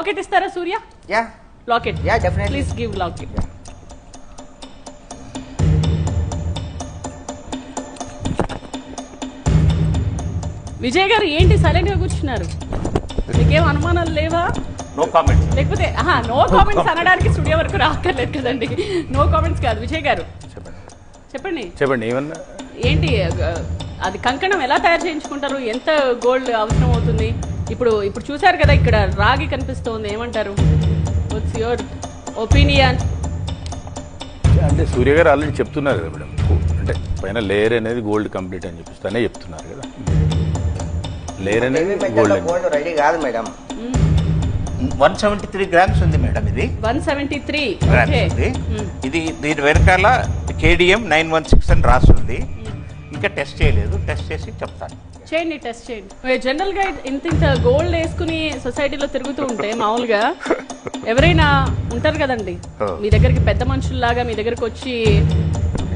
Locket istara Surya? Yeah. Locket. Yeah, definitely. Please give locket. Yeah. Vijay గారు ఏంటి silent గా కూర్చున్నారు? మీకేం అనుమానాలు లేవా? No comments. లేకపోతే నో కామెంట్స్ అనడానికి స్టూడియో వరకు రాక్కర్లేదు కదండి. నో కామెంట్స్ కాదు. విజయ్ గారు చెప్పండి చెప్పండి ఏమన్నా ఏంటి అది కంకణం ఎలా తయారు చేయించుకుంటారు? ఎంత గోల్డ్ అవసరం అవుతుంది? ఇప్పుడు చూసారు కదా ఇక్కడ రాగి కనిపిస్తోంది, ఏమంటారు? What's your opinion? అంటే సూర్య గారు ఆల్రెడీ చెప్తున్నారు కదా మేడం, అంటే పైన లేయర్ అనేది గోల్డ్ కంప్లీట్ అని చెప్పిస్తానే చెప్తున్నారు కదా. లేయర్ అనేది గోల్డ్ రెడీ కాదు మేడం. 173 గ్రామ్స్ ఉంది మేడం. ఇది 173 గ్రామ్స్ ఉంది. ఇది దీని వెనకాల KDM 916 అని రాస్తుంది. ఇంకా టెస్ట్ చేయలేదు, టెస్ట్ చేసి చెప్తాను. చేయండి, టెస్ట్ చేయండి. జనరల్ గా ఇంత గోల్డ్ వేసుకుని సొసైటీలో తిరుగుతూ ఉంటే మామూలుగా ఎవరైనా ఉంటారు కదండి మీ దగ్గరికి, పెద్ద మనుషుల్లాగా మీ దగ్గరకు వచ్చి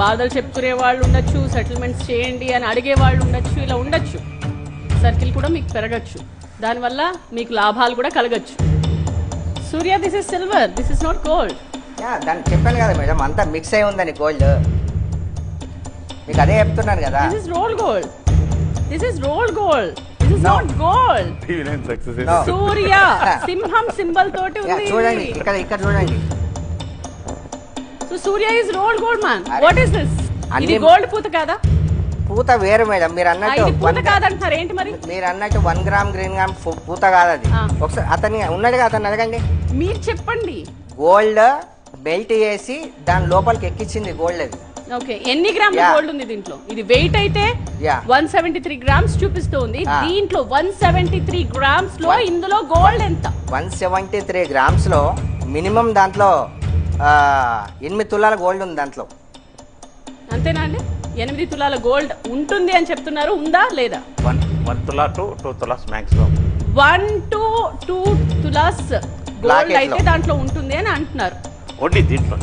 బాధలు చెప్పుకునే వాళ్ళు ఉండొచ్చు, సెటిల్మెంట్స్ చేయండి అని అడిగే వాళ్ళు ఉండొచ్చు, ఇలా ఉండొచ్చు. సర్కిల్ కూడా మీకు పెరగచ్చు, దానివల్ల మీకు లాభాలు కూడా కలగచ్చు. Surya, this is silver, this is not gold. దాన్ని చెప్పాను కదా మేడం, అంతా మిక్స్ అయి ఉందని గోల్డ్. మీకు అదే చెప్తున్నాను కదా. This is roll gold, this is roll gold, this is not gold. Surya సింహం సింబల్ తోటి ఉంది. చూడండి ఇక్కడ చూడండి. So Surya is roll gold man. What is this? ఇది గోల్డ్ పూత కాదా? పూత వేరు మేడం. మీరు అన్నట్టు పూత కాదంటున్నారు ఏంటి మరి? మీరు అన్నట్టు 1 గ్రామ్ గ్రీన్ గ్రామ్ పూత కాదు అది. ఒకసారి అతన్ని ఉన్నాడుగా, అతను అడగండి. మీరు చెప్పండి. గోల్డ్ బెల్ట్ వేసి దాని లోపలికి ఎక్కించింది గోల్డ్ అది. ఓకే, ఎన్ని గ్రాముల గోల్డ్ ఉంది దీంట్లో? ఇది వెయిట్ అయితే 173 గ్రామ్స్ చూపిస్తుంది. దీంట్లో 173 గ్రామ్స్ లో ఇందులో గోల్డ్ ఎంత? 173 గ్రామ్స్ లో మినిమం దాంట్లో 8 తులాల గోల్డ్ ఉంది దాంట్లో. అంతేనా అండి? 8 తులాల గోల్డ్ ఉంటుంది అని చెప్తున్నారు. ఉందా లేదా? 1 తులా to 2 tolas maximum. 1 to 2 tolas gold అయితే దాంట్లో ఉంటుంది అని అంటున్నారు. ఓన్లీ దీంట్లో.